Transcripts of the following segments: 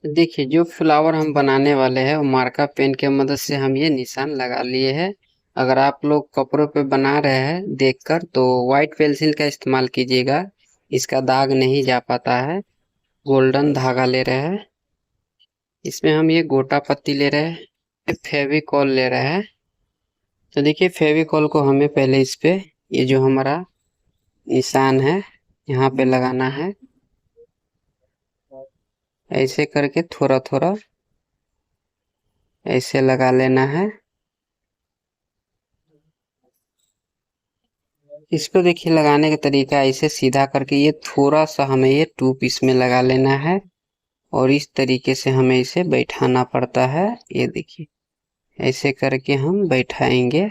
देखिए, जो फ्लावर हम बनाने वाले हैं वो मार्का पेन के मदद से हम ये निशान लगा लिए हैं। अगर आप लोग कपड़ों पे बना रहे हैं देखकर तो व्हाइट पेंसिल का इस्तेमाल कीजिएगा। इसका दाग नहीं जा पाता है। गोल्डन धागा ले रहे हैं। इसमें हम ये गोटा पत्ती ले रहे हैं, फेविकॉल ले रहे हैं। तो देखिए, फेविकॉल को हमें पहले इस पे ये जो हमारा निशान है यहाँ पे लगाना है। ऐसे करके थोड़ा थोड़ा ऐसे लगा लेना है। इसको देखिए, लगाने का तरीका ऐसे सीधा करके ये थोड़ा सा हमें ये टू पीस में लगा लेना है और इस तरीके से हमें इसे बैठाना पड़ता है। ये देखिए, ऐसे करके हम बैठाएंगे।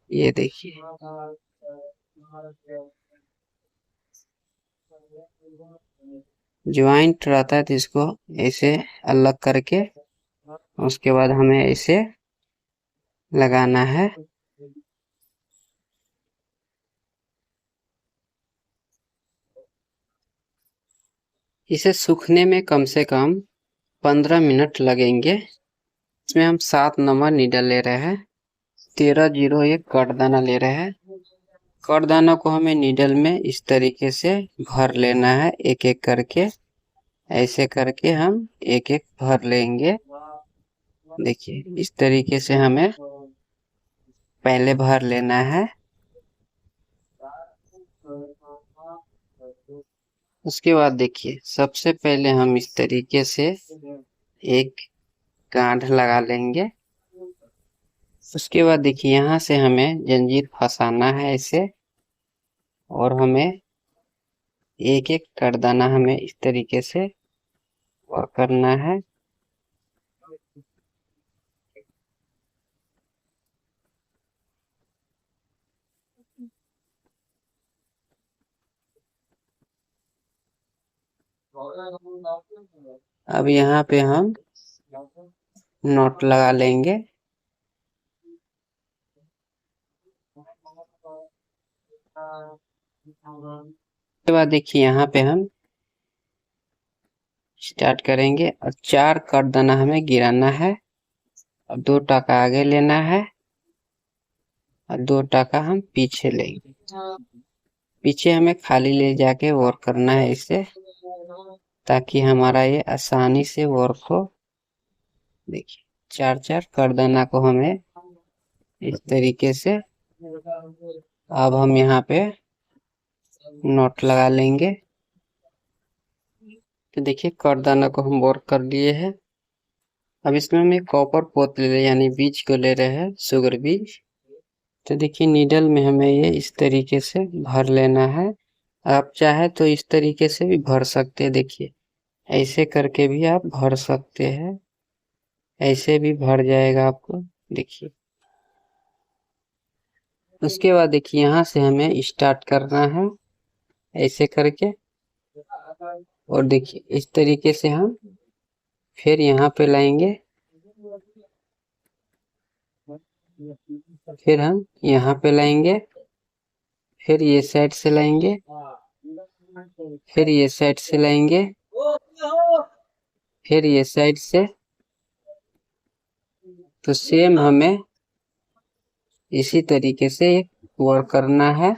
ये देखिए, ज्वाइंट रहता है तो इसको ऐसे अलग करके उसके बाद हमें ऐसे लगाना है। इसे सूखने में कम से कम 15 मिनट लगेंगे। इसमें हम 7 नंबर नीडल ले रहे हैं। 1301 कटदाना ले रहे हैं। कटदाना को हमें नीडल में इस तरीके से भर लेना है, एक एक करके। ऐसे करके हम एक एक भर लेंगे। देखिए, इस तरीके से हमें पहले भर लेना है। उसके बाद देखिए, सबसे पहले हम इस तरीके से एक गांठ लगा लेंगे। उसके बाद देखिए, यहाँ से हमें जंजीर फंसाना है ऐसे, और हमें एक एक करदाना हमें इस तरीके से और करना है। अब यहाँ पे हम नोट लगा लेंगे। उसके बाद देखिए, यहाँ पे हम स्टार्ट करेंगे और 4 करदाना हमें गिराना है और 2 टाका आगे लेना है और 2 टाका हम पीछे लेंगे। पीछे हमें खाली ले जाके वर्क करना है इसे, ताकि हमारा ये आसानी से वर्क हो। देखिए, 4 करदाना को हमें इस तरीके से अब हम यहाँ पे नोट लगा लेंगे। तो देखिए, करदाना को हम वर्क कर लिए हैं। अब इसमें हम एक कॉपर पोत ले रहे हैं, यानी बीज को ले रहे हैं, शुगर बीज। तो देखिए, नीडल में हमें ये इस तरीके से भर लेना है। आप चाहे तो इस तरीके से भी भर सकते हैं। देखिए, ऐसे करके भी आप भर सकते हैं। ऐसे भी भर जाएगा आपको। देखिए, उसके बाद देखिए, यहाँ से हमें स्टार्ट करना है ऐसे करके। और देखिए, इस तरीके से हम फिर यहाँ पे लाएंगे। फिर हम यहाँ पे लाएंगे। फिर ये साइड से लाएंगे। फिर ये साइड से लाएंगे। फिर ये साइड से। तो सेम हमें इसी तरीके से वर्क करना है।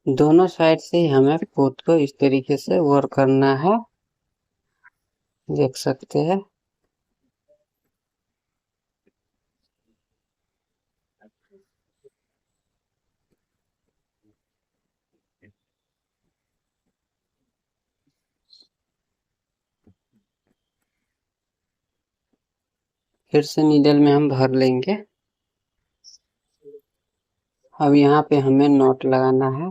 दोनों साइड से हमें पोत को इस तरीके से वर्क करना है। देख सकते हैं। फिर से नीडल में हम भर लेंगे। अब यहाँ पे हमें नॉट लगाना है।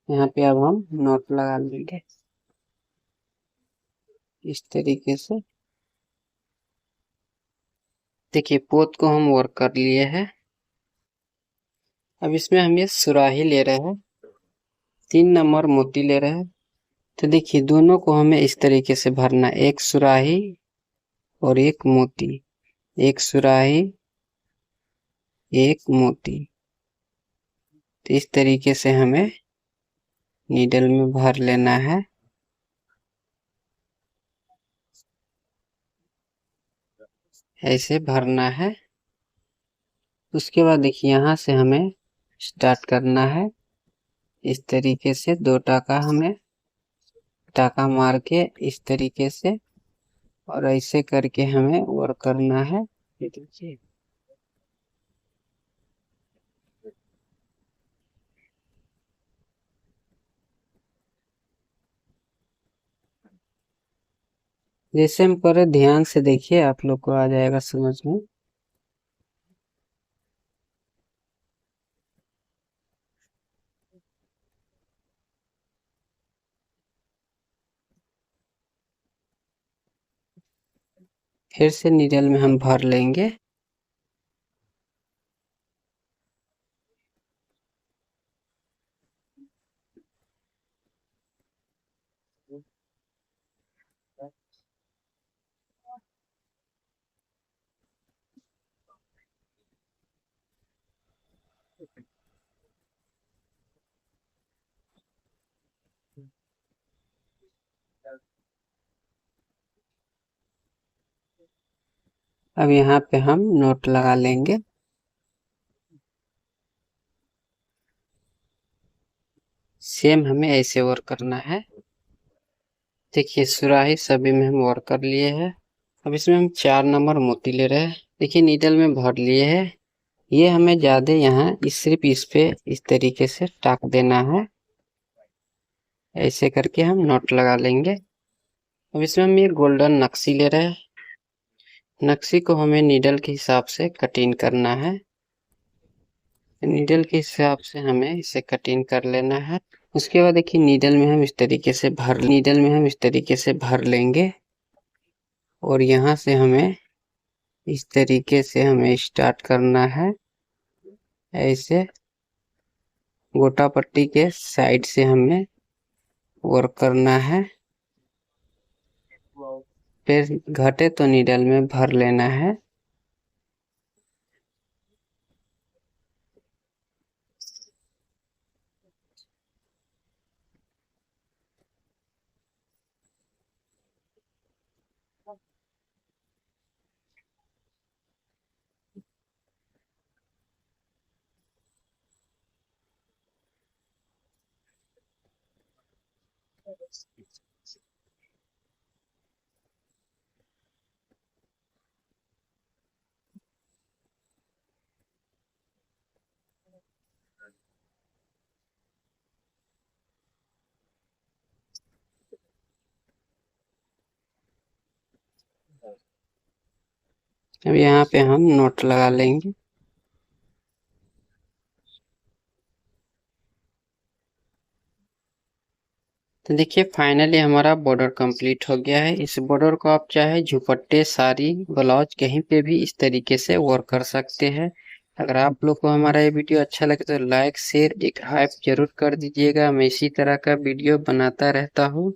यहाँ पे अब हम नॉट लगा लेंगे इस तरीके से। देखिए, पोत को हम वर्क कर लिए हैं। अब इसमें हम ये सुराही ले रहे हैं, 3 नंबर मोती ले रहे हैं। तो देखिए, दोनों को हमें इस तरीके से भरना, एक सुराही और एक मोती। एक सुराही एक मोती। तो इस तरीके से हमें नीडल में भर लेना है। ऐसे भरना है। उसके बाद देखिए यहाँ से हमें स्टार्ट करना है। इस तरीके से 2 टाका हमें टाका मार के इस तरीके से और ऐसे करके हमें वर्क करना है। ये देखिए जैसे हम करे ध्यान से देखिए, आप लोग को आ जाएगा समझ में। फिर से नीडल में हम भर लेंगे। अब यहाँ पे हम नोट लगा लेंगे। सेम हमें ऐसे वर्क करना है। देखिए सुराही सभी में हम वर्क कर लिए हैं। अब इसमें हम 4 नंबर मोती ले रहे हैं। देखिए नीडल में भर लिए हैं। ये हमें ज्यादा यहाँ सिर्फ इस पे इस तरीके से टाक देना है। ऐसे करके हम नोट लगा लेंगे। अब इसमें हम ये गोल्डन नक्शी ले रहे हैं। नक्शी को हमें नीडल के हिसाब से कटिंग करना है। नीडल के हिसाब से हमें इसे कटिंग कर लेना है। उसके बाद देखिए नीडल में हम इस तरीके से भर लेंगे और यहाँ से हमें इस तरीके से हमें स्टार्ट करना है। ऐसे गोटा पट्टी के साइड से हमें वर्क करना है। फिर घटे तो नीडल में भर लेना है। अब यहाँ पे हम नोट लगा लेंगे। तो देखिए फाइनली हमारा बॉर्डर कंप्लीट हो गया है। इस बॉर्डर को आप चाहे झुपट्टे साड़ी ब्लाउज कहीं पे भी इस तरीके से वर्क कर सकते हैं। अगर आप लोग को हमारा ये वीडियो अच्छा लगे तो लाइक शेयर एक हाइप जरूर कर दीजिएगा। मैं इसी तरह का वीडियो बनाता रहता हूँ।